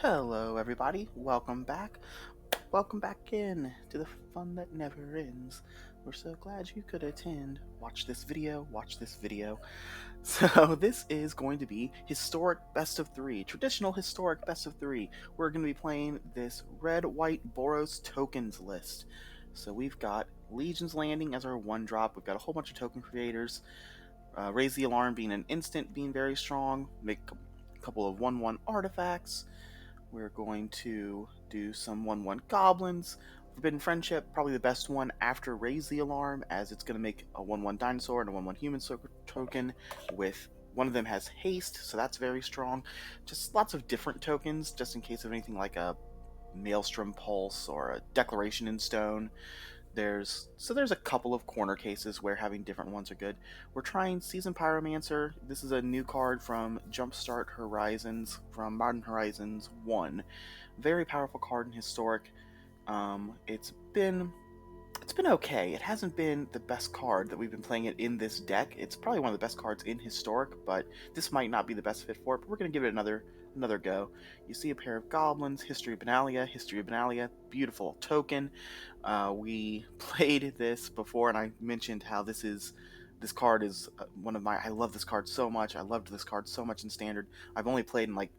Hello everybody, welcome back. Welcome back in to the fun that never ends. We're so glad you could attend. Watch this video, watch this video. So this is going to be historic best of 3, traditional historic best of 3. We're going to be playing this red, white Boros tokens list. So we've got Legion's Landing as our 1-drop, we've got a whole bunch of token creators, Raise the Alarm being an instant, being very strong, make a couple of 1/1 artifacts. We're going to do some 1/1 goblins. Forbidden Friendship, probably the best one after Raise the Alarm, as it's going to make a 1/1 dinosaur and a 1/1 human token with one of them has haste, so that's very strong. Just lots of different tokens, just in case of anything like a Maelstrom Pulse or a Declaration in Stone. There's a couple of corner cases where having different ones are good. We're trying Seasoned Pyromancer. This is a new card from Jumpstart Horizons, from Modern Horizons 1. Very powerful card in Historic. It's been okay. It hasn't been the best card that we've been playing it in this deck. It's probably one of the best cards in Historic, but this might not be the best fit for it. But we're going to give it another go. You see a pair of goblins, History of Benalia, beautiful token. We played this before, and I mentioned how this card is one of my. I love this card so much. I loved this card so much in Standard. I've only played in like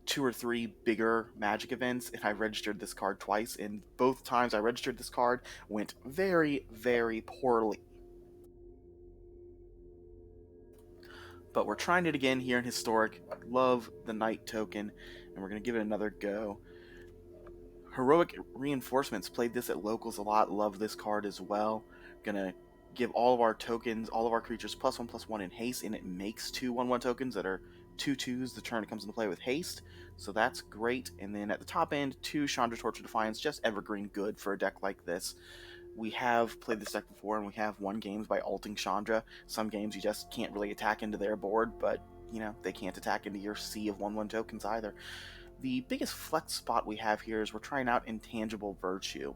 2 or 3 bigger Magic events, and I registered this card twice, and both times I registered this card went very, very poorly. But we're trying it again here in Historic. Love the Knight token, and we're going to give it another go. Heroic Reinforcements, played this at locals a lot, love this card as well. Gonna give all of our tokens, all of our creatures +1/+1 in haste, and it makes 2 1/1 tokens that are 2/2s the turn it comes into play with haste, so that's great. And then at the top end, 2 Chandra Torch of Defiance, just evergreen good for a deck like this. We have played this deck before, and we have won games by alting Chandra. Some games you just can't really attack into their board, but you know, they can't attack into your sea of 1/1 tokens either. The biggest flex spot we have here is we're trying out Intangible Virtue.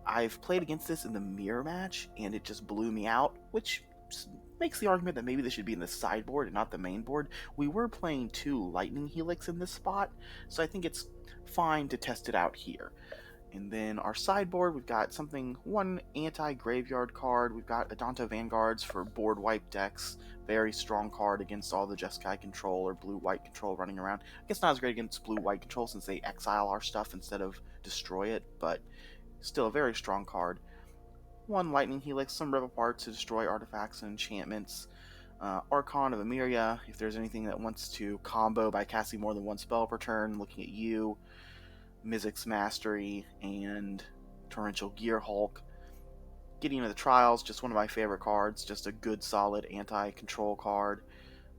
I've played against this in the mirror match, and it just blew me out, which makes the argument that maybe this should be in the sideboard and not the main board. We were playing 2 Lightning Helix in this spot, so I think it's fine to test it out here. And then our sideboard, we've got one anti-graveyard card. We've got Adonto Vanguards for board wipe decks. Very strong card against all the Jeskai control or blue-white control running around. I guess not as great against blue-white control since they exile our stuff instead of destroy it, but still a very strong card. 1 Lightning Helix, some Rip Apart to destroy artifacts and enchantments. Archon of Emeria, if there's anything that wants to combo by casting more than 1 spell per turn, looking at you. Mizzix's Mastery, and Torrential Gear Hulk. Getting into the Trials, just one of my favorite cards, just a good solid anti-control card.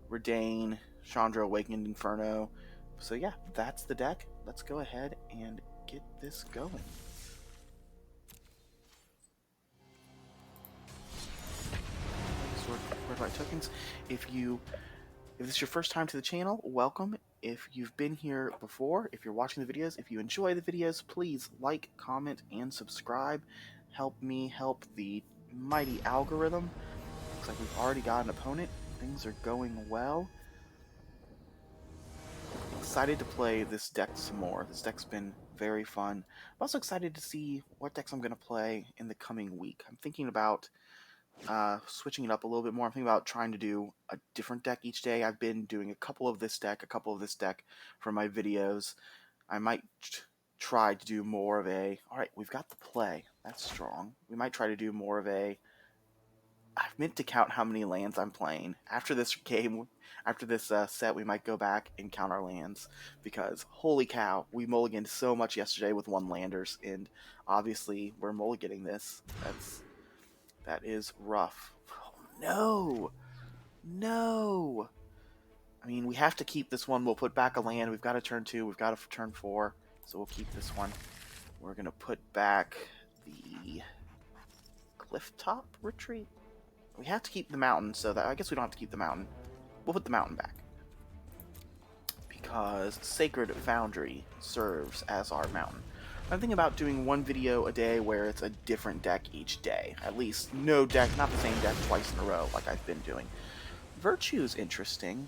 Redain, Chandra Awakened Inferno. So yeah, that's the deck. Let's go ahead and get this going. Sword tokens. If this is your first time to the channel, welcome. If you've been here before, if you're watching the videos, if you enjoy the videos, please like, comment, and subscribe. Help me help the mighty algorithm. Looks like we've already got an opponent. Things are going well. Excited to play this deck some more. This deck's been very fun. I'm also excited to see what decks I'm going to play in the coming week. I'm thinking about switching it up a little bit more. I'm thinking about trying to do a different deck each day. I've been doing a couple of this deck for my videos. I might try to do more of a... Alright, we've got the play. That's strong. We might try to do more of a... I've meant to count how many lands I'm playing. After this game, after this set, we might go back and count our lands. Because, holy cow, we mulliganed so much yesterday with 1 landers, and obviously we're mulliganing this. That is rough. Oh, no! No! I mean, we have to keep this one. We'll put back a land. We've got a turn 2. We've got a turn 4. So we'll keep this one. We're going to put back the Clifftop Retreat. We have to keep the mountain, so that I guess we don't have to keep the mountain. We'll put the mountain back. Because Sacred Foundry serves as our mountain. I'm thinking about doing 1 video a day where it's a different deck each day. At least no deck, not the same deck twice in a row like I've been doing. Virtue's interesting.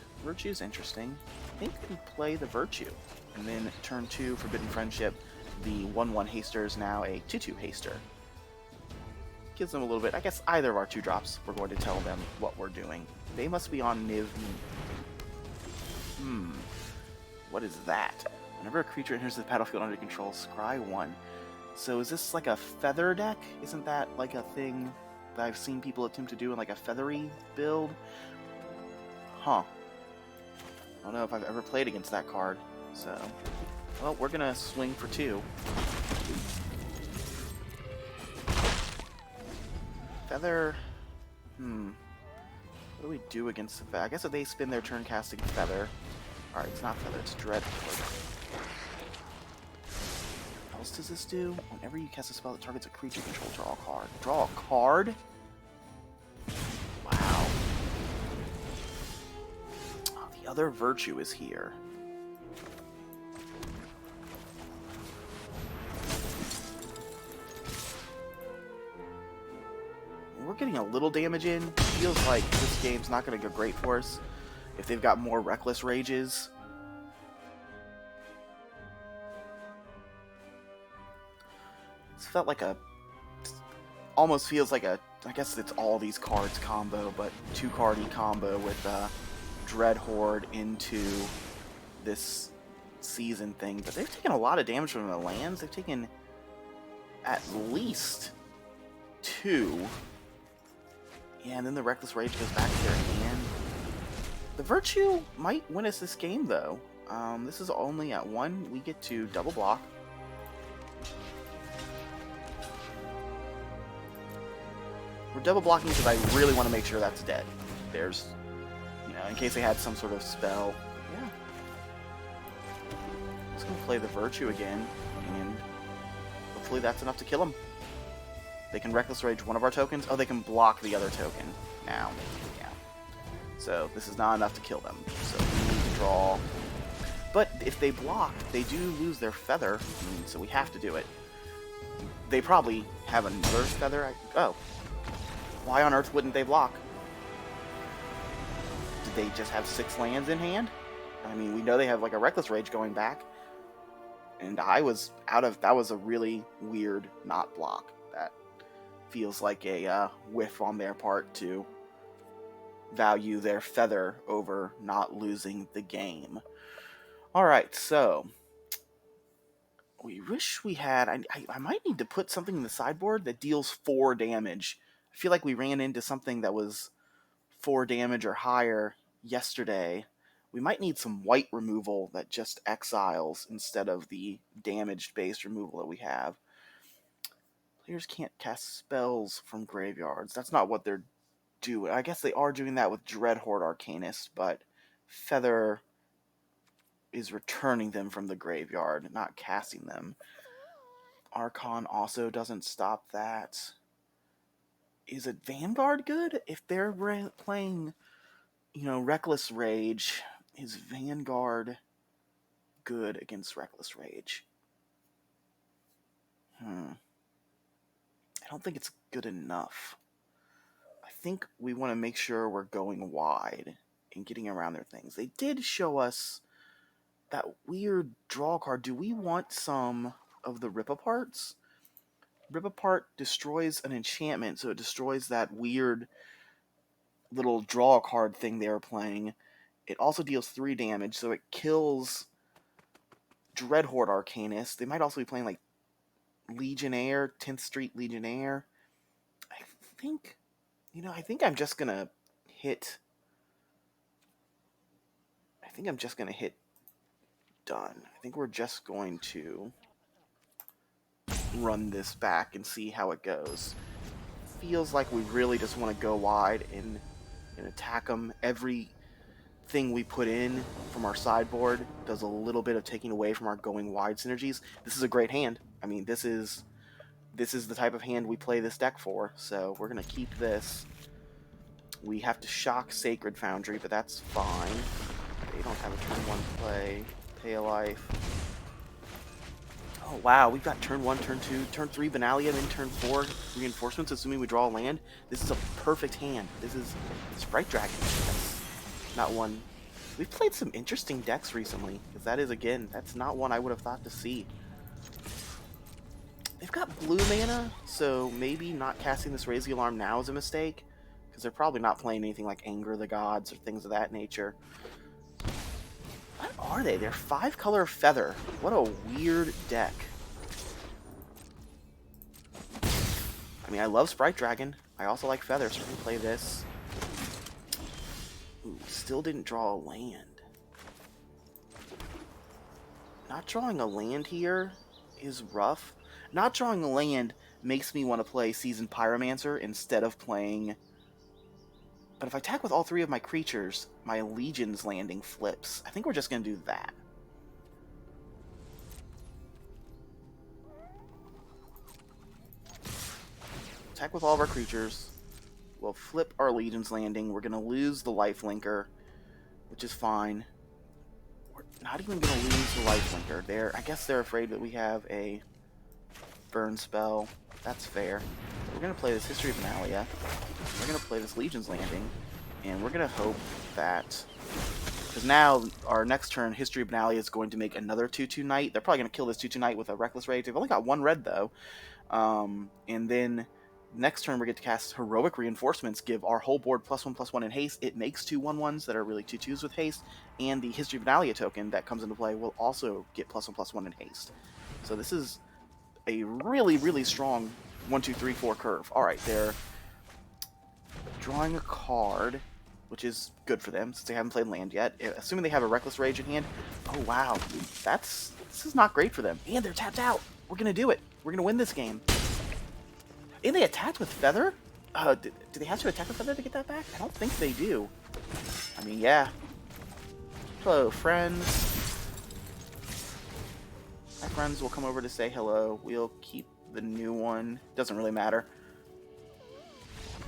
think we play the Virtue. And then turn 2, Forbidden Friendship. The 1/1 Haster is now a 2/2 Haster. Gives them a little bit. I guess either of our 2-drops, we're going to tell them what we're doing. They must be on Niv. What is that? Whenever a creature enters the battlefield under control, scry 1. So is this like a feather deck? Isn't that like a thing that I've seen people attempt to do in like a feathery build? Huh. I don't know if I've ever played against that card. So, well, we're gonna swing for 2. Feather. What do we do against the feather? I guess if they spend their turn casting feather. Alright, it's not feather, it's dread. What else does this do? Whenever you cast a spell that targets a creature control, draw a card. Draw a card? Wow. Oh, the other Virtue is here. We're getting a little damage in. Feels like this game's not going to go great for us if they've got more Reckless Rages. This felt like a... almost feels like a... I guess it's all these cards combo, but 2-cardy combo with Dread Horde into this season thing. But they've taken a lot of damage from the lands. They've taken at least 2. Yeah, and then the Reckless Rage goes back to their hand. The Virtue might win us this game, though. This is only at 1. We get to double block. We're double blocking because I really want to make sure that's dead. There's, you know, in case they had some sort of spell. Yeah. Just gonna play the Virtue again, and hopefully that's enough to kill him. They can Reckless Rage one of our tokens. Oh, they can block the other token now. Yeah. So this is not enough to kill them. So we need to draw. But if they block, they do lose their feather. So we have to do it. They probably have another feather. Oh. Why on earth wouldn't they block? Did they just have 6 lands in hand? I mean, we know they have like a Reckless Rage going back. And I was out of... That was a really weird not block. That feels like a whiff on their part to value their feather over not losing the game. Alright, so we wish we had... I might need to put something in the sideboard that deals 4 damage. I feel like we ran into something that was 4 damage or higher yesterday. We might need some white removal that just exiles instead of the damage-based removal that we have. Players can't cast spells from graveyards. That's not what they're doing. I guess they are doing that with Dreadhorde Arcanist, but Feather is returning them from the graveyard, not casting them. Archon also doesn't stop that. Is it Vanguard good? If they're playing, you know, Reckless Rage, is Vanguard good against Reckless Rage? I don't think it's good enough. I think we want to make sure we're going wide and getting around their things. They did show us that weird draw card. Do we want some of the Rip Aparts? Rip Apart destroys an enchantment, so it destroys that weird little draw card thing they were playing. It also deals 3 damage, so it kills Dreadhorde Arcanist. They might also be playing like Legionnaire, 10th Street Legionnaire. I think, you know, I think I'm just gonna hit done. I think we're just going to run this back and see how it goes. Feels like we really just want to go wide and attack them. Everything we put in from our sideboard does a little bit of taking away from our going wide synergies. This is a great hand. I mean, this is the type of hand we play this deck for, so we're going to keep this. We have to shock Sacred Foundry, but that's fine. They don't have a turn 1 play. Pay a life. Oh wow, we've got turn 1, turn 2, turn 3 Benalia, then turn 4 Reinforcements, assuming we draw a land. This is a perfect hand. This is Sprite Dragon. That's not one We've played some interesting decks recently, because that is, again, that's not one I would have thought to see. They've got blue mana, so maybe not casting this Raise the Alarm now is a mistake, because they're probably not playing anything like Anger the Gods or things of that nature. What are they? They're 5-color Feather. What a weird deck. I mean, I love Sprite Dragon. I also like Feather, so we're going to play this. Ooh, still didn't draw a land. Not drawing a land here is rough. Not drawing a land makes me want to play Seasoned Pyromancer instead of playing... But if I attack with all 3 of my creatures, my Legion's landing flips. I think we're just going to do that. Attack with all of our creatures. We'll flip our Legion's landing. We're going to lose the Lifelinker, which is fine. We're not even going to lose the Lifelinker. I guess they're afraid that we have a burn spell. That's fair. We're going to play this History of Analia. We're going to play this Legion's Landing. And we're going to hope that... Because now, our next turn, History of Analia is going to make another 2/2 Knight. They're probably going to kill this 2/2 Knight with a Reckless Rage. They've only got 1 red, though. And then... Next turn, we get to cast Heroic Reinforcements, give our whole board +1/+1 in haste. It makes 2 1/1s that are really 2/2s with haste, and the History of Analia token that comes into play will also get +1/+1 in haste. So this is a really, really strong 1, 2, 3, 4 curve. Alright, they're drawing a card, which is good for them since they haven't played land yet. Assuming they have a Reckless Rage in hand. Oh, wow. This is not great for them. And they're tapped out. We're going to do it. We're going to win this game. And they attacked with Feather? Do they have to attack with Feather to get that back? I don't think they do. I mean, yeah. Hello, friends. My friends will come over to say hello. We'll keep the new one. Doesn't really matter.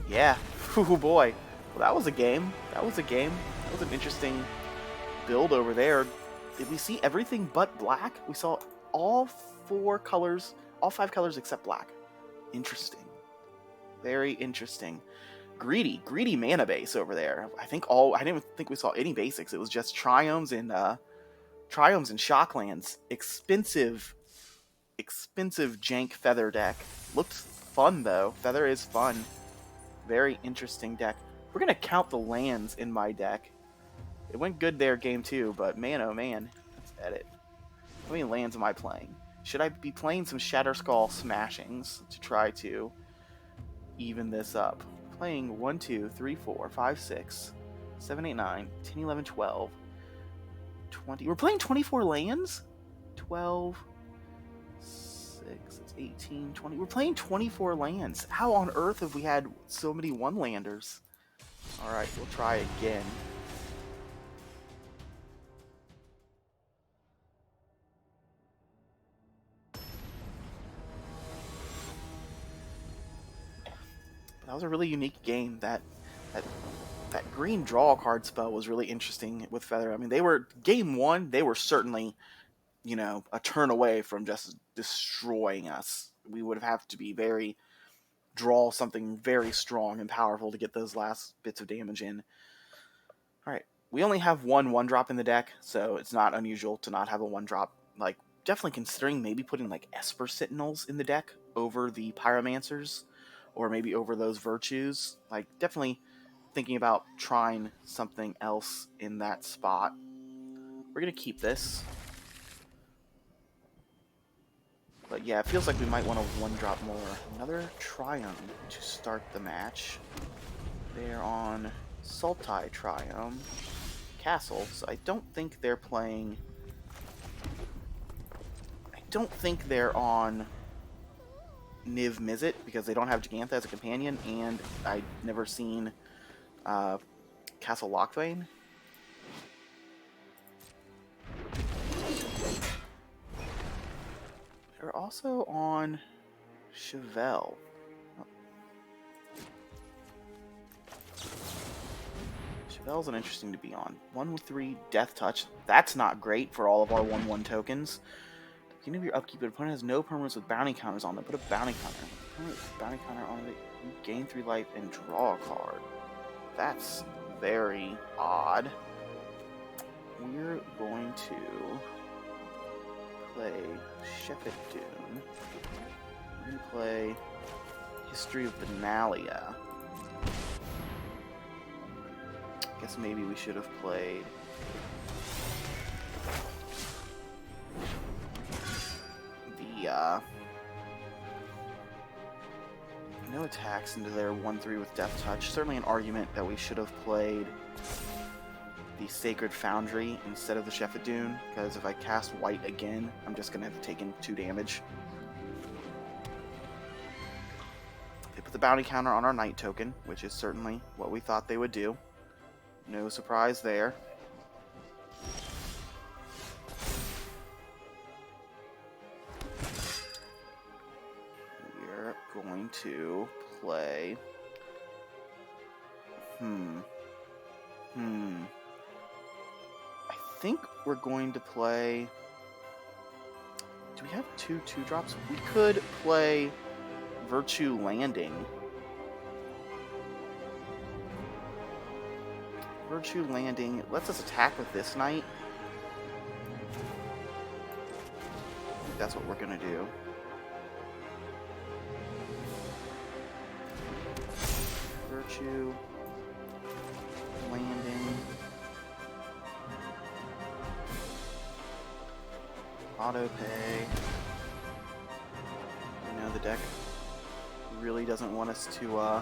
Yeah. Oh boy. Well, that was a game. That was a game. That was an interesting build over there. Did we see everything but black? We saw all 4 colors, all 5 colors except black. Interesting. Very interesting. Greedy mana base over there. I didn't even think we saw any basics. It was just Triomes and Shocklands. Expensive jank Feather deck. Looked fun though. Feather is fun. Very interesting deck. We're gonna count the lands in my deck. It went good there game 2, but man oh man. Let's edit. How many lands am I playing? Should I be playing some Shatterskull Smashings to try to even this up? Playing 1, 2, 3, 4, 5, 6, 7, 8, 9, 10, 11, 12, 20. We're playing 24 lands? 12, 6, it's 18, 20. We're playing 24 lands. How on earth have we had so many one-landers? Alright, we'll try again. That was a really unique game. That green draw card spell was really interesting with Feather. I mean, game 1, they were certainly, a turn away from just destroying us. We would have to be draw something very strong and powerful to get those last bits of damage in. Alright, we only have 1 1-drop in the deck, so it's not unusual to not have a 1-drop. Like, definitely considering maybe putting, like, Esper Sentinels in the deck over the Pyromancers, or maybe over those Virtues. Like, definitely thinking about trying something else in that spot. We're going to keep this. But yeah, it feels like we might want to 1-drop more. Another Triumph to start the match. They're on Sultai Triumph Castle, so I don't think they're playing... I don't think they're on Niv Mizzet, because they don't have Gigantha as a companion, and I've never seen Castle Locthwain. They're also on Chevelle. Chevelle's an interesting to be on. 1/3 Death Touch. That's not great for all of our 1/1 tokens. Beginning of your upkeep, your opponent has no permanents with bounty counters on them. Put a bounty counter. Opponent with bounty counter on it. You gain 3 life and draw a card. That's very odd. we're going to play Shepard Dune. We're going to play History of Benalia. Guess maybe we should have played the no attacks into their 1-3 with Death Touch. Certainly an argument that we should have played the Sacred Foundry instead of the Shepard Dune, because if I cast white again, I'm just going to have to take in 2 damage. They put the bounty counter on our Knight token, which is certainly what we thought they would do. No surprise there. We're going to play... I think we're going to play... Do we have 2 2-drops? We could play Virtue Landing. Virtue Landing lets us attack with this knight. I think that's what we're going to do. Virtue Landing. Auto pay. You know, the deck really doesn't want us to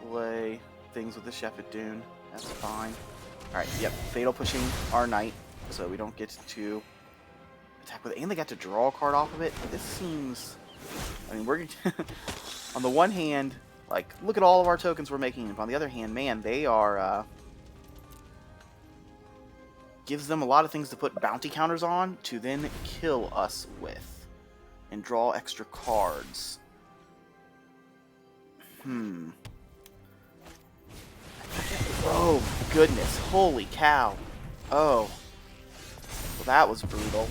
play things with the Shepard Dune. That's fine. Alright, yep, Fatal pushing our knight, so we don't get to attack with it. And they got to draw a card off of it. This seems... I mean, we're... on the one hand, like, look at all of our tokens we're making. And on the other hand, man, they are... gives them a lot of things to put bounty counters on to then kill us with. And draw extra cards. Oh, goodness. Holy cow. Oh. Well, that was brutal.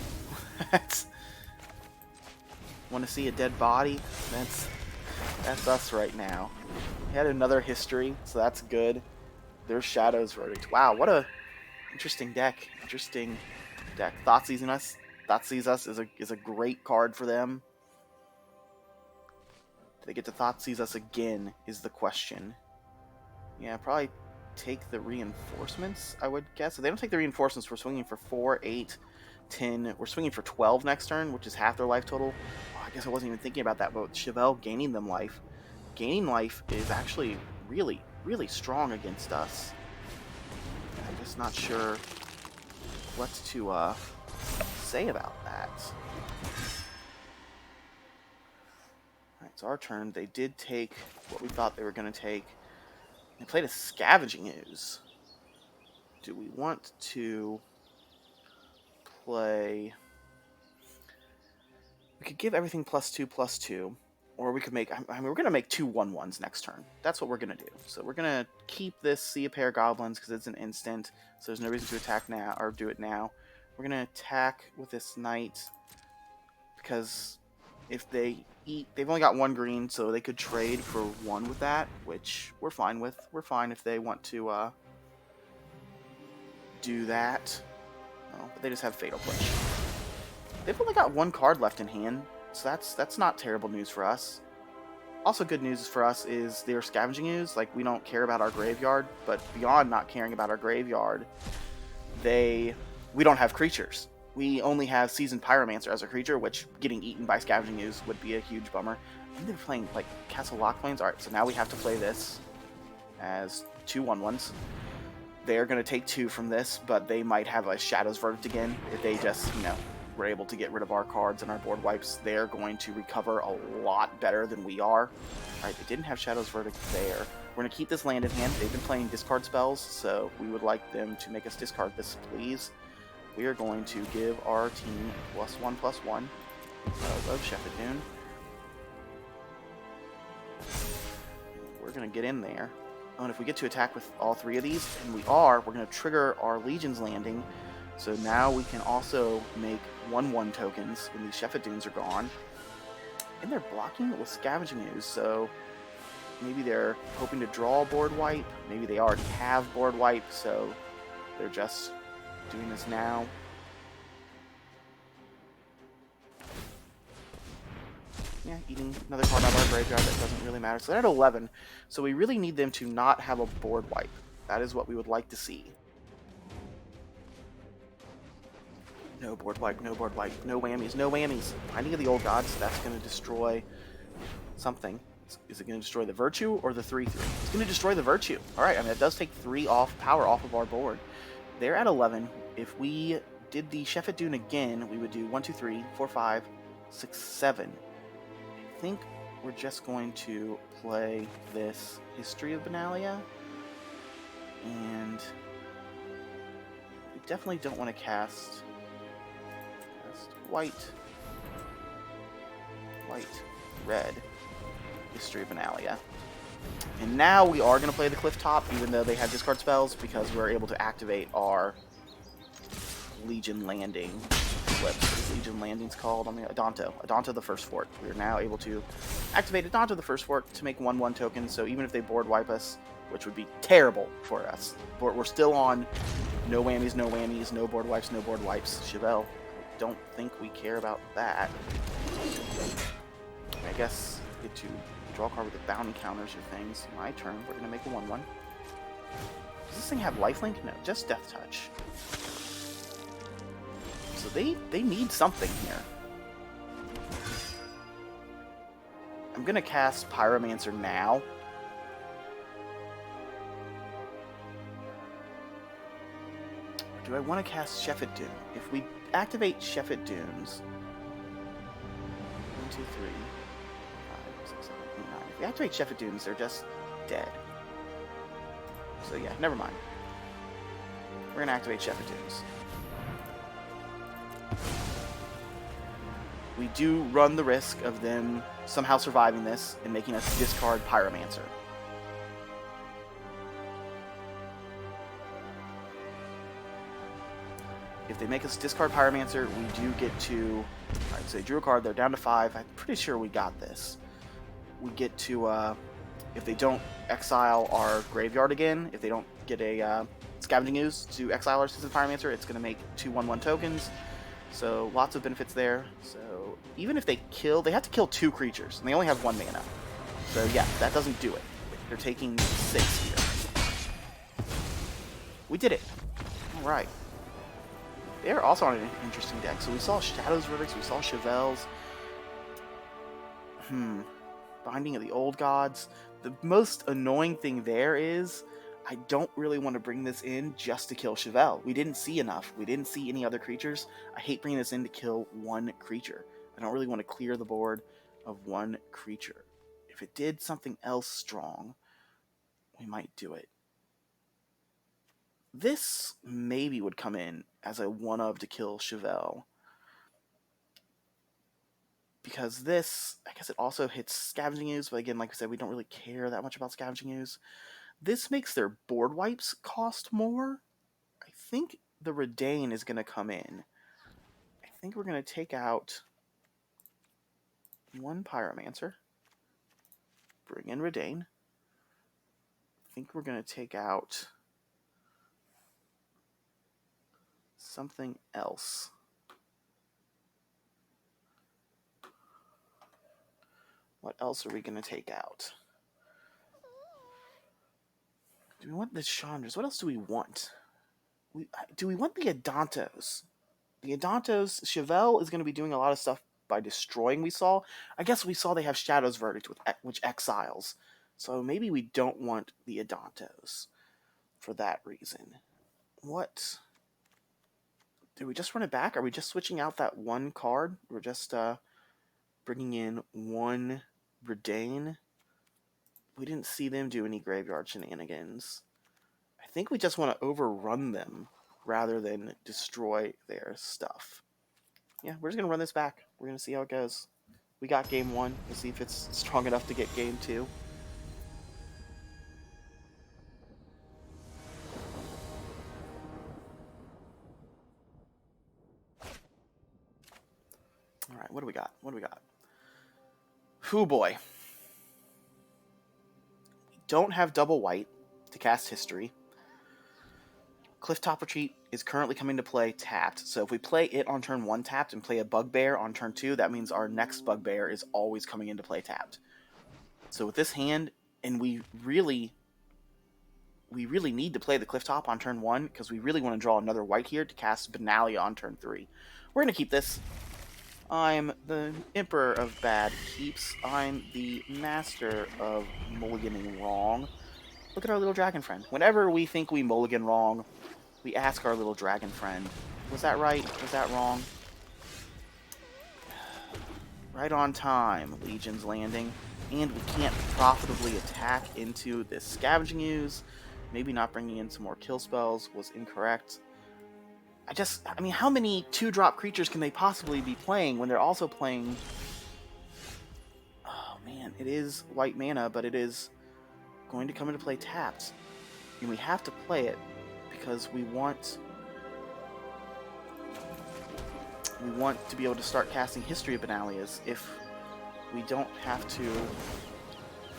Want to see a dead body? That's us right now. We had another history, so that's good. There's Shadow's Verdict. Wow, what a interesting deck. Interesting deck. Thoughtseize Us. Thoughtseize Us is a great card for them. Do they get to Thoughtseize Us again, is the question. Yeah, probably take the reinforcements, I would guess. If they don't take the reinforcements, we're swinging for 4, 8, 10. We're swinging for 12 next turn, which is half their life total. Oh, I guess I wasn't even thinking about that, but with Chevelle gaining them life. Gaining life is actually really, really strong against us. I'm just not sure what to say about that. Alright, it's our turn. They did take what we thought they were going to take. They played a Scavenging Ooze. Do we want to play... We could give everything +2/+2, or we could make... I mean, we're going to make 2 1/1s next turn. That's what we're going to do. So we're going to keep this See a Pair of Goblins, because it's an instant, so there's no reason to attack now, or do it now. We're going to attack with this Knight, because if they eat... They've only got 1 green, so they could trade for 1 with that, which we're fine with. We're fine if they want to do that. Oh, but they just have Fatal Push. They've only got 1 card left in hand, so that's not terrible news for us. Also good news for us is their Scavenging Ooze. Like, we don't care about our graveyard, but beyond not caring about our graveyard, we don't have creatures. We only have Seasoned Pyromancer as a creature, which getting eaten by Scavenging Ooze would be a huge bummer. I think they're playing, like, Castle Lockplains. Alright, so now we have to play this as 2 1/1s. They're going to take 2 from this, but they might have a Shadow's Verdict again if they just, you know, were able to get rid of our cards and our board wipes. They're going to recover a lot better than we are. Alright, they didn't have Shadow's Verdict there. We're going to keep this land in hand. They've been playing discard spells, so we would like them to make us discard this, please. We are going to give our team +1/+1 of Shepard Dune. We're going to get in there. Oh, and if we get to attack with all 3 of these, and we are, we're going to trigger our Legion's Landing. So now we can also make 1/1 tokens when these Shepard Dunes are gone. And they're blocking it with Scavenging Ooze, so maybe they're hoping to draw a board wipe. Maybe they already have board wipe, so They're just doing this now. Yeah, eating another card out of our graveyard. That doesn't really matter. So they're at 11. So we really need them to not have a board wipe. That is what we would like to see. No board wipe, no board wipe, no whammies, no whammies. Binding of the Old Gods, that's going to destroy something. Is it going to destroy the Virtue or the 3/3? It's going to destroy the Virtue. Alright, I mean, that does take 3 power off of our board. They're at 11. If we did the Sheffet Dune again, we would do 1, 2, 3, 4, 5, 6, 7. I think we're just going to play this History of Benalia. And we definitely don't want to cast white, red, History of Benalia. And now we are going to play the Cliff Top, even though they have discard spells, because we're able to activate our Legion Landing flips. What is Legion Landing's called? I mean, Adanto the First Fort. We are now able to activate Adanto the First Fort to make 1/1 tokens, so even if they board wipe us, which would be terrible for us, we're still on no whammies, no whammies, no board wipes, no board wipes. Chevelle, I don't think we care about that. I guess I get to draw a card with the bounty counters or things. My turn, we're going to make a 1/1. Does this thing have lifelink? No, just Death Touch. So they need something here. I'm going to cast Pyromancer now. Or do I want to cast Sheffet Dune? If we activate Sheffet Dunes... 1, 2, 3, 5, 6, 7, 8, 9. If we activate Sheffet Dunes, they're just dead. So yeah, never mind. We're going to activate Sheffet Dunes. We do run the risk of them somehow surviving this and making us discard Pyromancer. If they make us discard Pyromancer, we do get to... Alright, so they drew a card, they're down to 5. I'm pretty sure we got this. We get to, if they don't exile our graveyard again, if they don't get a Scavenging Ooze to exile our Citizen Pyromancer, it's going to make 2 1/1 tokens. So lots of benefits there. So even if they kill, they have to kill 2 creatures, and they only have 1 mana. So yeah, that doesn't do it. They're taking 6 here. We did it. All right. They're also on an interesting deck. So we saw Shadow's Verdicts, we saw Chevelle's. Binding of the Old Gods. The most annoying thing there is I don't really want to bring this in just to kill Chevelle. We didn't see enough. We didn't see any other creatures. I hate bringing this in to kill 1 creature. I don't really want to clear the board of 1 creature. If it did something else strong, we might do it. This maybe would come in as a 1-of to kill Chevelle. Because this, I guess it also hits Scavenging Ooze, but again, like I said, we don't really care that much about Scavenging Ooze. This makes their board wipes cost more. I think the Redain is going to come in. I think we're going to take out 1 Pyromancer. Bring in Redain. I think we're going to take out something else. What else are we going to take out? Do we want the Chandras? What else do we want? Do we want the Adantos? The Adantos, Chevelle is going to be doing a lot of stuff by destroying, we saw. I guess we saw they have Shadow's Verdict, which exiles. So maybe we don't want the Adantos for that reason. What? Do we just run it back? Are we just switching out that 1 card? We're just bringing in 1 Redain. We didn't see them do any graveyard shenanigans. I think we just want to overrun them rather than destroy their stuff. Yeah, we're just going to run this back. We're going to see how it goes. We got game 1. We'll see if it's strong enough to get game 2. Alright, what do we got? What do we got? Hoo boy. We don't have double white to cast History. Clifftop Retreat is currently coming to play tapped. So if we play it on turn 1 tapped and play a Bugbear on turn 2, that means our next Bugbear is always coming into play tapped. So with this hand, and we really need to play the Clifftop on turn 1 because we really want to draw another white here to cast Benalia on turn 3. We're going to keep this. I'm the Emperor of Bad Keeps. I'm the Master of mulliganing wrong. Look at our little dragon friend. Whenever we think we mulligan wrong, we ask our little dragon friend, was that right? Was that wrong? Right on time, Legion's landing. And we can't profitably attack into this Scavenging Ooze. Maybe not bringing in some more kill spells was incorrect. I mean, how many 2-drop creatures can they possibly be playing when they're also playing... Oh man, it is white mana, but it is going to come into play tapped. And we have to play it because we want to be able to start casting History of Benalias if we don't have to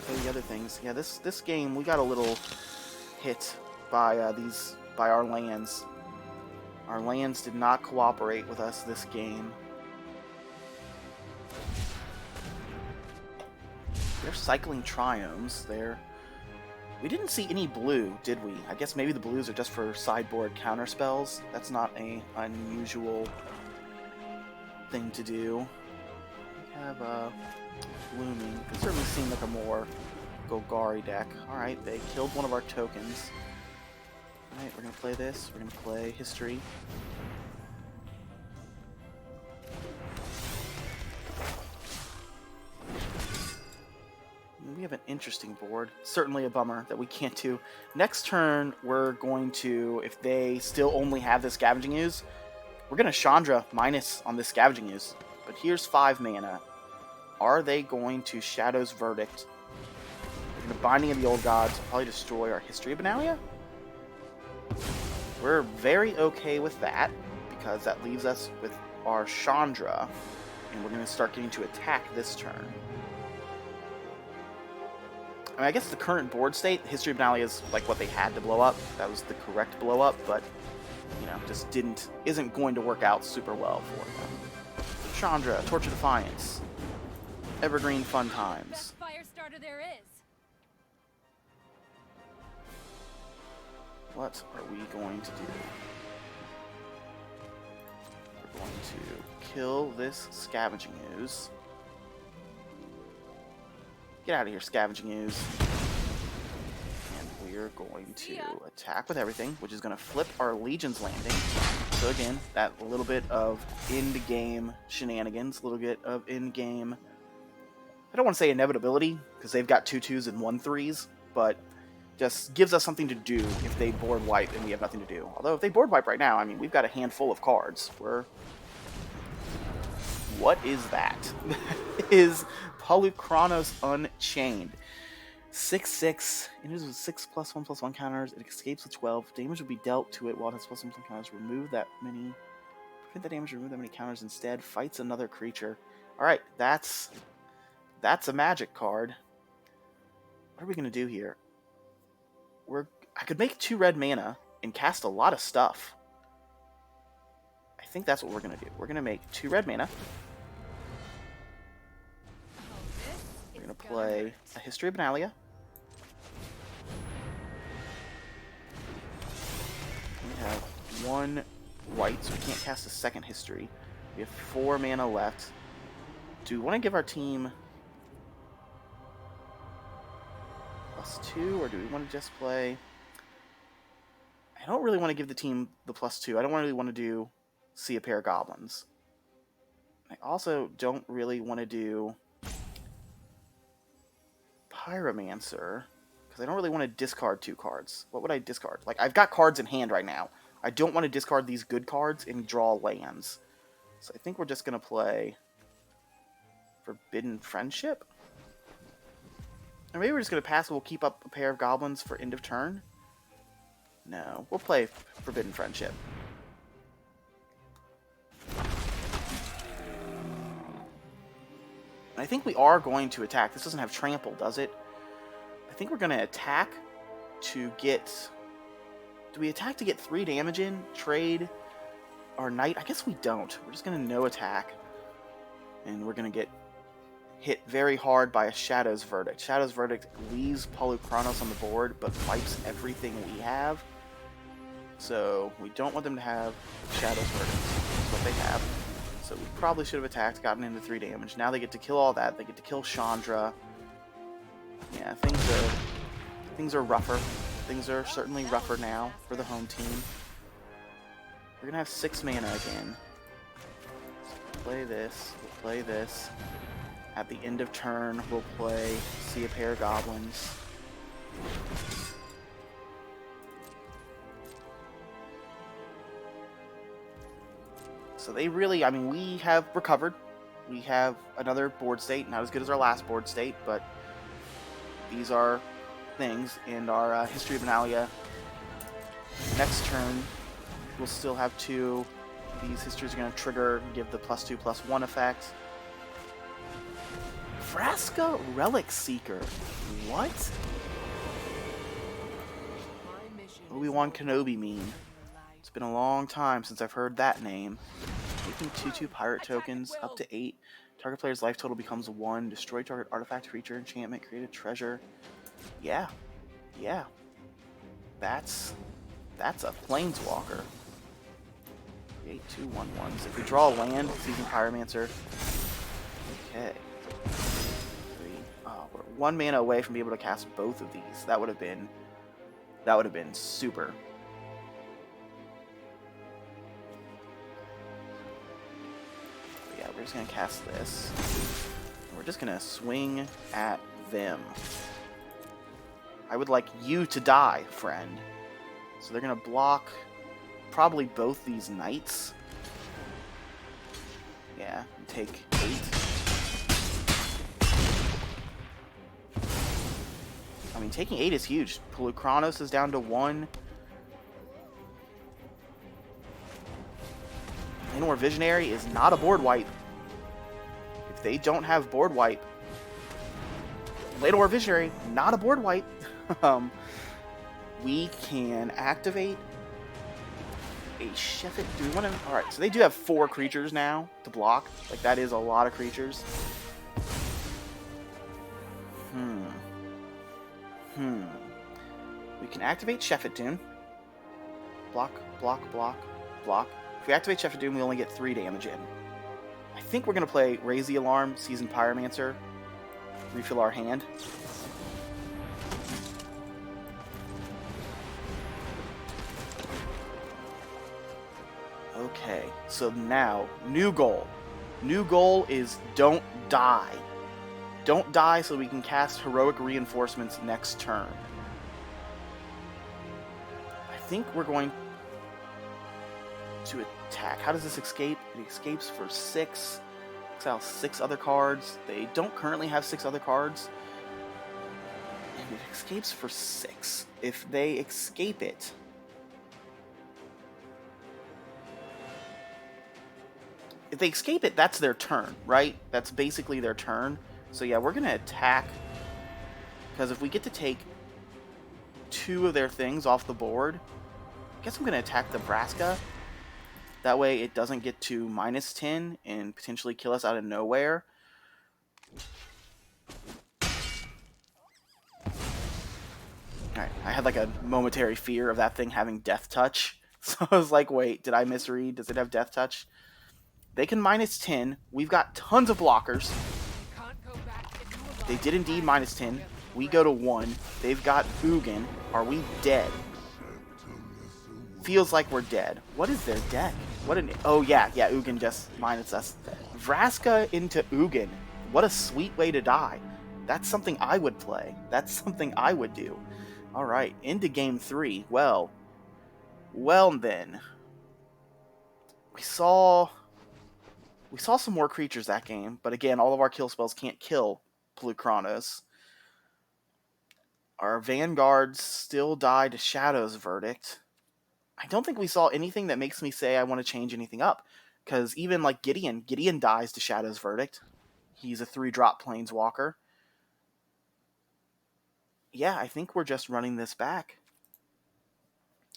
play the other things. Yeah, this game, we got a little hit by our lands. Our lands did not cooperate with us this game. They're cycling triomes. We didn't see any blue, did we? I guess maybe the blues are just for sideboard counter spells. That's not an unusual thing to do. We have Blooming. It certainly seemed like a more Golgari deck. Alright, they killed one of our tokens. Alright, we're going to play this. We're going to play History. We have an interesting board. Certainly a bummer that we can't do. Next turn, we're going to, if they still only have the Scavenging Ooze, we're going to Chandra minus on this Scavenging Ooze. But here's 5 mana. Are they going to Shadow's Verdict? They're going to Binding of the Old Gods, probably destroy our History of Benalia? We're very okay with that, because that leaves us with our Chandra, and we're going to start getting to attack this turn. I mean, I guess the current board state, History of Benalia is like what they had to blow up. That was the correct blow up, but, you know, just isn't going to work out super well for them. Chandra, Torch of Defiance. Evergreen Fun Times. Best fire starter there is. What are we going to do? We're going to kill this Scavenging Ooze. Get out of here, Scavenging Ooze. And we're going to attack with everything, which is going to flip our Legion's Landing. So again, that little bit of end-game shenanigans, a little bit of end-game... I don't want to say inevitability, because they've got 2/2s and 1/3s, but just gives us something to do if they board wipe and we have nothing to do. Although if they board wipe right now, I mean, we've got a handful of cards. What is that? That is Polychronos Unchained. 6/6. It is with 6+1/+1 counters. It escapes with 12. Damage will be dealt to it while it has +1/+1 counters. Remove that many. Prevent the damage. Remove that many counters instead. Fights another creature. All right, that's a magic card. What are we gonna do here? I could make 2 red mana and cast a lot of stuff. I think that's what we're gonna do. We're gonna make 2 red mana. We're gonna play a History of Benalia. We have 1 white, so we can't cast a second History. We have 4 mana left. Do we want to give our team +2, or do we want to just play... I don't really want to give the team the +2. I don't really want to do See a Pair of Goblins. I also don't really want to do Pyromancer, because I don't really want to discard 2 cards. What would I discard? Like, I've got cards in hand right now. I don't want to discard these good cards and draw lands. So I think we're just going to play Forbidden Friendship? Or maybe we're just going to pass and we'll keep up a pair of goblins for end of turn? No, we'll play Forbidden Friendship. I think we are going to attack. This doesn't have trample, does it? I think we're going to attack to get Do we attack to get 3 damage in? Trade our knight? I guess we don't. We're just going to no attack. And we're going to get hit very hard by a Shadow's Verdict. Shadow's Verdict leaves Polukranos on the board, but wipes everything we have. So we don't want them to have Shadow's Verdict. That's what they have. So we probably should have attacked, gotten into 3 damage. Now they get to kill all that. They get to kill Chandra. Yeah, things are rougher. Things are certainly rougher now for the home team. We're gonna have 6 mana again. So we'll play this. We'll play this. At the end of turn, we'll play See a Pair of Goblins. So they really, I mean, we have recovered. We have another board state, not as good as our last board state, but these are things in our History of Analia. Next turn, we'll still have 2. These histories are going to trigger, give the +2/+1 effect. Vraska Relic Seeker. What? Obi-Wan Kenobi mean. It's been a long time since I've heard that name. Making 2/2 pirate tokens up to 8. Target player's life total becomes 1. Destroy target artifact, creature, enchantment, create a treasure. Yeah. Yeah. That's a planeswalker. Create 2 1/1s. If we draw a land, Seasoned Pyromancer. Okay. We're 1 mana away from being able to cast both of these. That would have been super. But yeah, we're just gonna cast this. And we're just gonna swing at them. I would like you to die, friend. So they're gonna block probably both these knights. Yeah, and take 8. I mean, taking 8 is huge. Polukranos is down to 1. Llanowar Visionary is not a board wipe. If they don't have board wipe, Llanowar Visionary, not a board wipe. We can activate a Sheffit. Do we want to? Alright, so they do have 4 creatures now to block. Like, that is a lot of creatures. We can activate Sheffit. Block, block, block, block. If we activate Sheffit, we only get 3 damage in. I think we're going to play Raise the Alarm, Seasoned Pyromancer, refill our hand. Okay, so now, new goal. New goal is don't die. Don't die so we can cast Heroic Reinforcements next turn. I think we're going to attack. How does this escape? It escapes for 6. Exile 6 other cards. They don't currently have 6 other cards. And it escapes for 6. If they escape it... If they escape it, that's their turn, right? That's basically their turn. So yeah, we're going to attack. Because if we get to take 2 of their things off the board, I guess I'm going to attack the Vraska. That way it doesn't get to -10 and potentially kill us out of nowhere. Alright, I had like a momentary fear of that thing having Death Touch. So I was like, wait, did I misread? Does it have Death Touch? They can -10. We've got tons of blockers. They did indeed -10. We go to 1. They've got Ugin. Are we dead? Feels like we're dead. What is their deck? What an... Oh, yeah, Ugin just minus us. Vraska into Ugin. What a sweet way to die. That's something I would play. That's something I would do. Alright, into game 3. Well then. We saw some more creatures that game, but again, all of our kill spells can't kill Polukranos. Our Vanguards still die to Shadow's Verdict. I don't think we saw anything that makes me say I want to change anything up. Because even like Gideon dies to Shadow's Verdict. He's a 3-drop Planeswalker. Yeah, I think we're just running this back.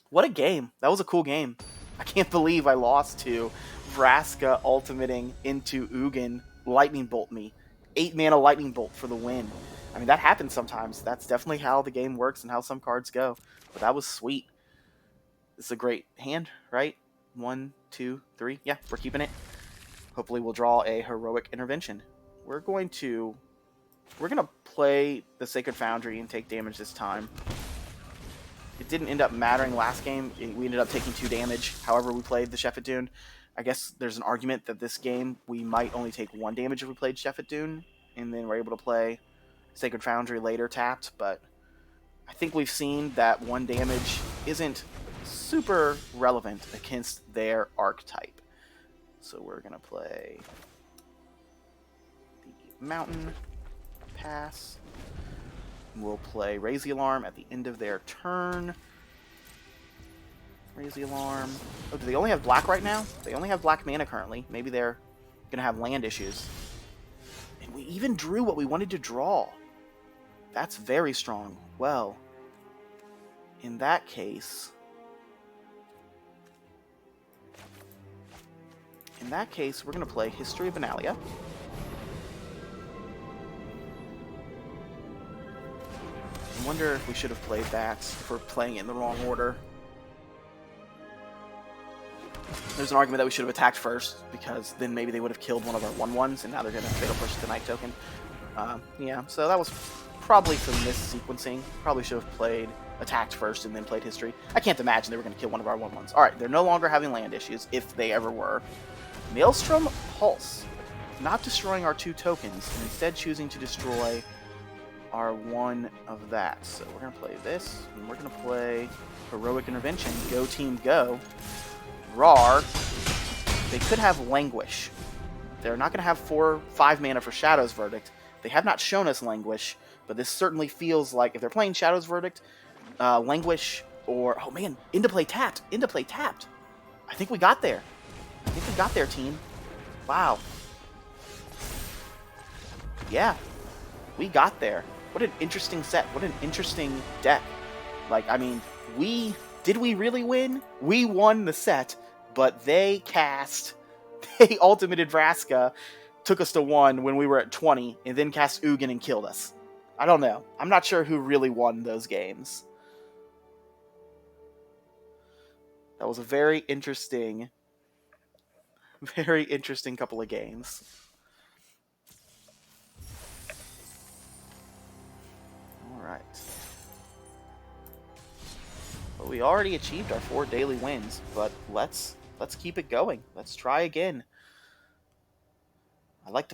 What a game. That was a cool game. I can't believe I lost to Vraska ultimating into Ugin Lightning Bolt me. 8 mana Lightning Bolt for the win. I mean, that happens sometimes. That's definitely how the game works and how some cards go. But that was sweet. It's a great hand, right? 1, 2, 3. Yeah, we're keeping it. Hopefully we'll draw a Heroic Intervention. We're gonna play the Sacred Foundry and take damage this time. It didn't end up mattering last game. We ended up taking 2 damage. However, we played the Shephet Dune. I guess there's an argument that this game we might only take 1 damage if we played Shephet Dune, and then we're able to play Sacred Foundry later tapped. But I think we've seen that 1 damage isn't super relevant against their archetype. So we're gonna play the Mountain Pass. We'll play Raise the Alarm at the end of their turn. Raise the Alarm. Oh, do they only have black right now? They only have black mana currently. Maybe they're going to have land issues. And we even drew what we wanted to draw. That's very strong. Well, in that case... we're going to play History of Benalia. I wonder if we should have played that for playing it in the wrong order. There's an argument that we should have attacked first, because then maybe they would have killed one of our 1/1s, and now they're going to fatal push the Night Token. Yeah, so that was probably some missequencing. Probably should have attacked first and then played History. I can't imagine they were going to kill one of our 1/1s. Alright, they're no longer having land issues, if they ever were. Maelstrom Pulse. Not destroying our 2 tokens, and instead choosing to destroy are 1 of that. So we're going to play this, and we're going to play Heroic Intervention. Go team go. Rar. They could have Languish. They're not going to have 4-5 mana for Shadow's Verdict. They have not shown us Languish, but this certainly feels like if they're playing Shadow's Verdict, Languish, or... Oh man, into play tapped. Into play tapped. I think we got there. I think we got there, team. Wow. Yeah. We got there. What an interesting set. What an interesting deck. Like, I mean, did we really win? We won the set, but they ultimated Vraska, took us to 1 when we were at 20, and then cast Ugin and killed us. I don't know. I'm not sure who really won those games. That was a very interesting couple of games. Alright. Well, we already achieved our 4 daily wins, but let's keep it going. Let's try again. I like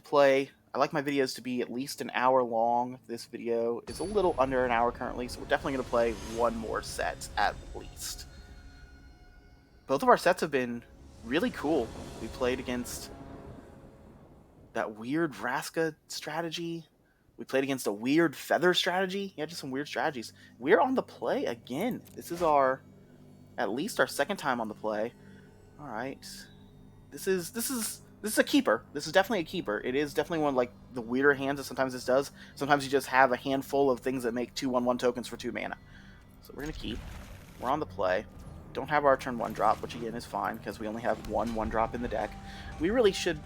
my videos to be at least an hour long. This video is a little under an hour currently, so we're definitely going to play 1 more set at least. Both of our sets have been really cool. We played against that weird Vraska strategy. We played against a weird Feather strategy. Yeah, just some weird strategies. We're on the play again. This is at least our 2nd time on the play. All right. This is a keeper. This is definitely a keeper. It is definitely one of like the weirder hands that sometimes this does. Sometimes you just have a handful of things that make 2/1/1 tokens for 2 mana. So we're gonna keep. We're on the play. Don't have our turn 1 drop, which again is fine because we only have 1 drop in the deck. We really should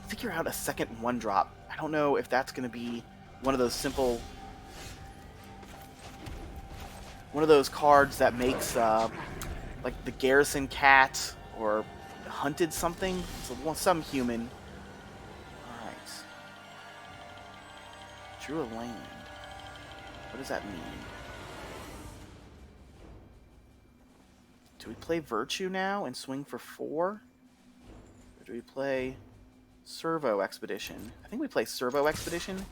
figure out a second 1 drop. I don't know if that's gonna be one of those simple, one of those cards that makes like the Garrison Cat or Hunted something. So some human. All right. Drew a land. What does that mean? Do we play Virtue now and swing for 4? Or do we play Servo Expedition? I think we play Servo Expedition.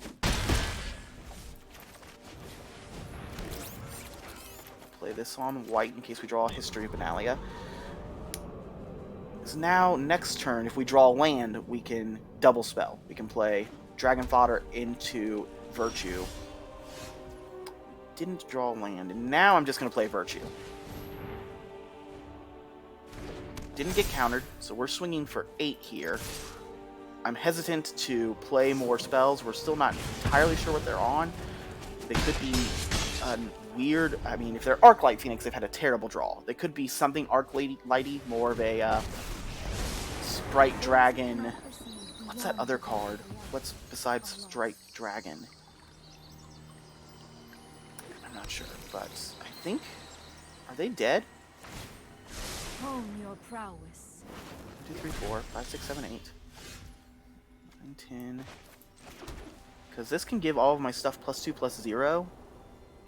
Play this on white in case we draw a History of Benalia. So now, next turn, if we draw land, we can double spell. We can play Dragon Fodder into Virtue. Didn't draw land, and now I'm just going to play Virtue. Didn't get countered, so we're swinging for 8 here. I'm hesitant to play more spells. We're still not entirely sure what they're on. They could be a weird. I mean, if they're Arclight Phoenix, they've had a terrible draw. They could be something Arclighty, more of a Sprite Dragon. What's that other card? What's besides Sprite Dragon? I'm not sure, but I think... Are they dead? Hone your prowess. 2, 3, 4, 5, 6, 7, 8, 9, 10. Because this can give all of my stuff +2/+0.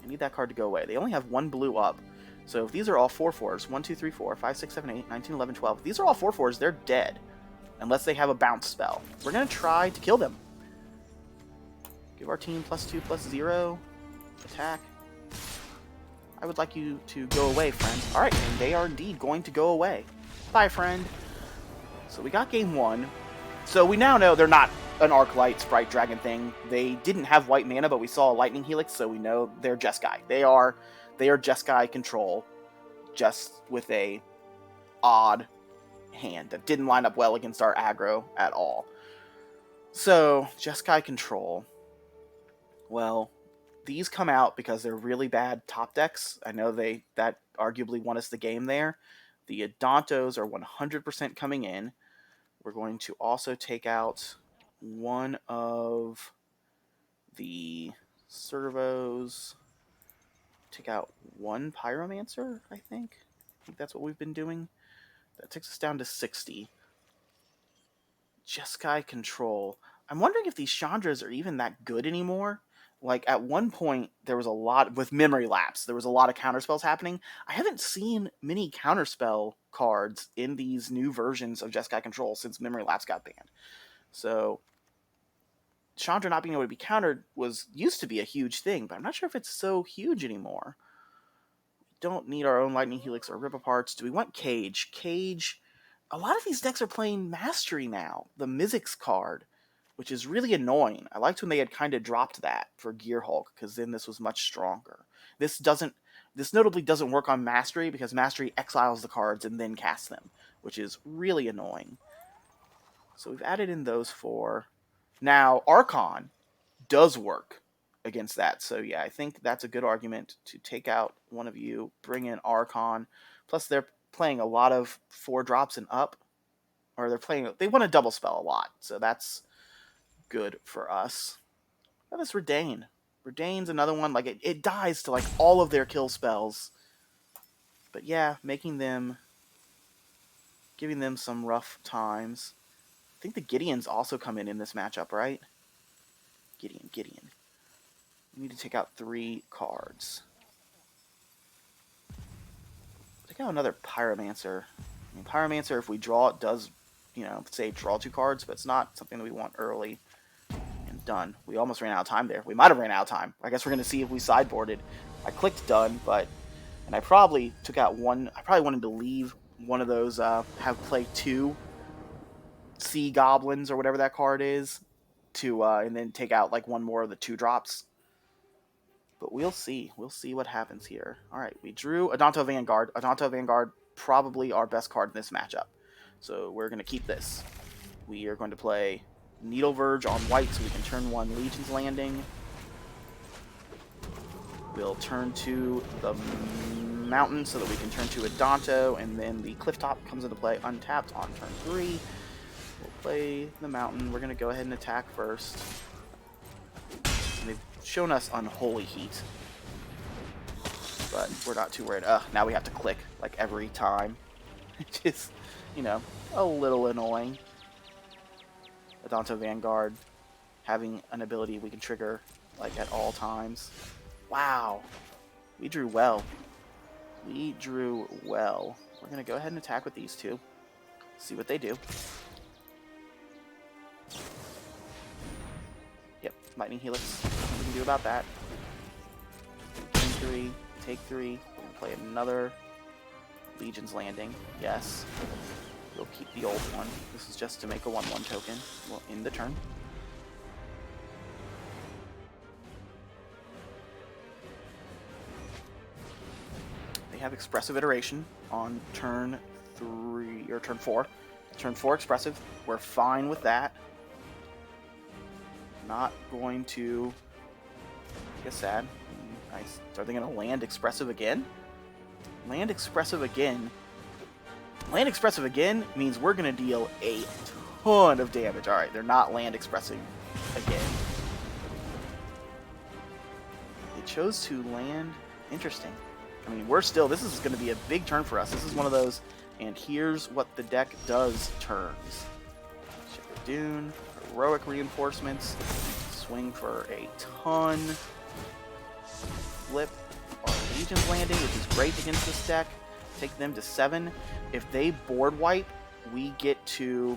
I need that card to go away. They only have one blue up. So if these are all 4/4s, 1, 2, 3, 4, 5, 6, 7, 8, 19, 11, 12. If these are all 4/4s, they're dead. Unless they have a bounce spell. We're going to try to kill them. Give our team +2/+0. Attack. I would like you to go away, friend. Alright, and they are indeed going to go away. Bye, friend. So we got game 1. So we now know they're not an Arclight Sprite Dragon thing. They didn't have white mana, but we saw a Lightning Helix, so we know they're Jeskai. They are Jeskai control, just with a odd hand that didn't line up well against our aggro at all. So, Jeskai control. Well, these come out because they're really bad top decks. I know that arguably won us the game there. The Adontos are 100% coming in. We're going to also take out one of the servos. Take out one Pyromancer, I think. I think that's what we've been doing. That takes us down to 60. Jeskai control. I'm wondering if these Chandras are even that good anymore. Like, at one point, there was a lot... With Memory Lapse, there was a lot of counterspells happening. I haven't seen many counterspell cards in these new versions of Jeskai control since Memory Lapse got banned. So, Chandra not being able to be countered used to be a huge thing, but I'm not sure if it's so huge anymore. We don't need our own Lightning Helix or Rip Aparts. Do we want Cage? Cage... A lot of these decks are playing Mastery now. The Mizzix card, which is really annoying. I liked when they had kind of dropped that for Gear Hulk, because then this was much stronger. This notably doesn't work on Mastery, because Mastery exiles the cards and then casts them, which is really annoying. So we've added in those 4. Now, Archon does work against that. So yeah, I think that's a good argument to take out one of you, bring in Archon. Plus, they're playing a lot of 4-drops and up. Or they want to double spell a lot, so that's good for us. Oh, this Redain. Redain's another one, like, it dies to, like, all of their kill spells. But yeah, giving them some rough times. I think the Gideons also come in this matchup, right? Gideon. We need to take out 3 cards. Take out another Pyromancer. I mean, Pyromancer, if we draw it, does, say draw 2 cards, but it's not something that we want early. And done. We almost ran out of time there. We might have ran out of time. I guess we're going to see if we sideboarded. I clicked done, and I probably took out one. I probably wanted to leave one of those, have play 2 Sea Goblins or whatever that card is, and then take out, like, one more of the 2-drops. But we'll see. We'll see what happens here. Alright, we drew Adonto Vanguard. Adonto Vanguard, probably our best card in this matchup. So we're going to keep this. We are going to play Needle Verge on white so we can turn 1 Legion's Landing. We'll turn to the Mountain so that we can turn to Adonto, and then the Clifftop comes into play untapped on turn 3. We'll play the Mountain. We're going to go ahead and attack first. And they've shown us Unholy Heat, but we're not too worried. Now we have to click, like, every time. Which is, a little annoying. Adonto Vanguard having an ability we can trigger, like, at all times. Wow. We drew well. We're going to go ahead and attack with these 2. See what they do. Yep, Lightning Helix. Nothing we can do about that. Take 3. We're going to play another Legion's Landing. Yes. We'll keep the old one. This is just to make a 1/1 token. We'll end the turn. They have Expressive Iteration on turn 3 or turn 4. Turn 4 Expressive. We're fine with that. Not going to get sad. Nice. Are they going to land Expressive again? Land Expressive again. Land Expressive again means we're going to deal a ton of damage. Alright, they're not Land Expressing again. They chose to land... Interesting. I mean, we're still... This is going to be a big turn for us. This is one of those... And here's what the deck does turns. Shepherd Dune, Heroic Reinforcements, swing for a ton. Flip our Legion's Landing, which is great against this deck. Take them to 7. If they board wipe, we get to...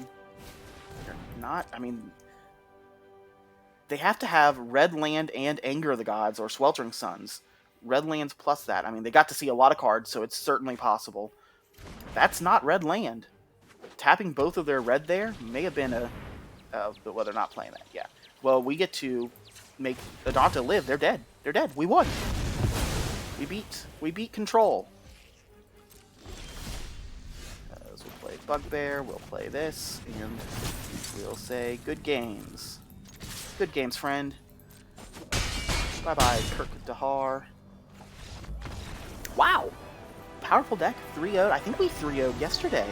They're not... I mean... They have to have Red Land and Anger of the Gods, or Sweltering Suns. Red Lands plus that. I mean, they got to see a lot of cards, so it's certainly possible. That's not Red Land. Tapping both of their red there may have been a... well, they're not playing that, yeah. Well, we get to make Adonta live. They're dead. They're dead. We won. We beat Control. So we'll play Bugbear, we'll play this, and we'll say good games. Good games, friend. Bye-bye, Kirk Dahar. Wow! Powerful deck, 3-0'd. I think we 3-0'd yesterday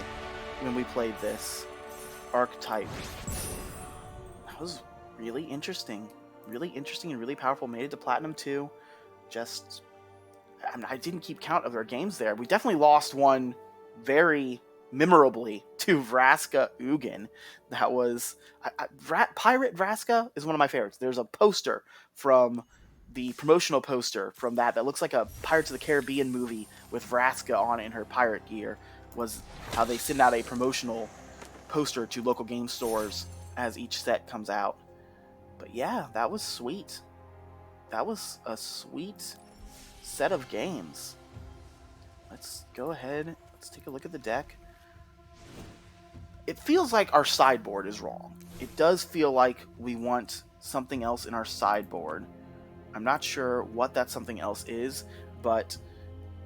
when we played this archetype. That was really interesting. Really interesting and really powerful. Made it to Platinum 2. Just... I didn't keep count of our games there. We definitely lost one very memorably to Vraska Ugin. That was... Pirate Vraska is one of my favorites. There's a poster from... the promotional poster from that looks like a Pirates of the Caribbean movie with Vraska on it in her pirate gear. Was how they send out a promotional poster to local game stores as each set comes out. But yeah, that was sweet. That was a sweet set of games. Let's go ahead. Let's take a look at the deck. It feels like our sideboard is wrong. It does feel like we want something else in our sideboard. I'm not sure what that something else is, but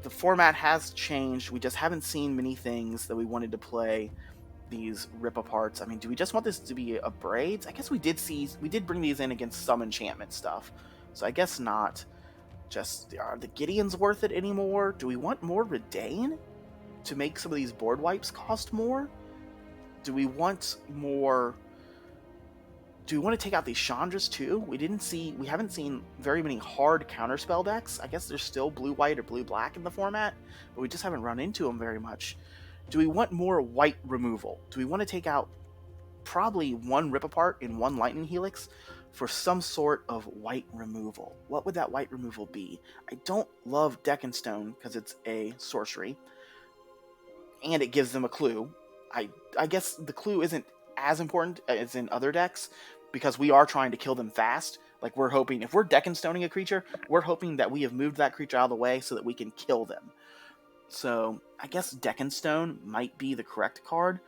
the format has changed. We just haven't seen many things that we wanted to play these rip-aparts. I mean, do we just want this to be a Braids? I guess we did bring these in against some enchantment stuff, so I guess not. Just, are the Gideons worth it anymore? Do we want more Redain to make some of these board wipes cost more? Do we want more... Do we want to take out these Chandras too? We haven't seen very many hard counterspell decks. I guess there's still blue-white or blue-black in the format, but we just haven't run into them very much. Do we want more white removal? Do we want to take out probably one Rip Apart and one Lightning Helix for some sort of white removal? What would that white removal be? I don't love Deck and Stone because it's a sorcery, and it gives them a clue. I guess the clue isn't as important as in other decks, because we are trying to kill them fast. Like, we're hoping, if we're Deck and Stoning a creature, we're hoping that we have moved that creature out of the way so that we can kill them. So, I guess Deck and Stone might be the correct card.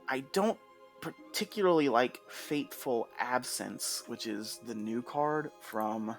I don't particularly like Fateful Absence, which is the new card from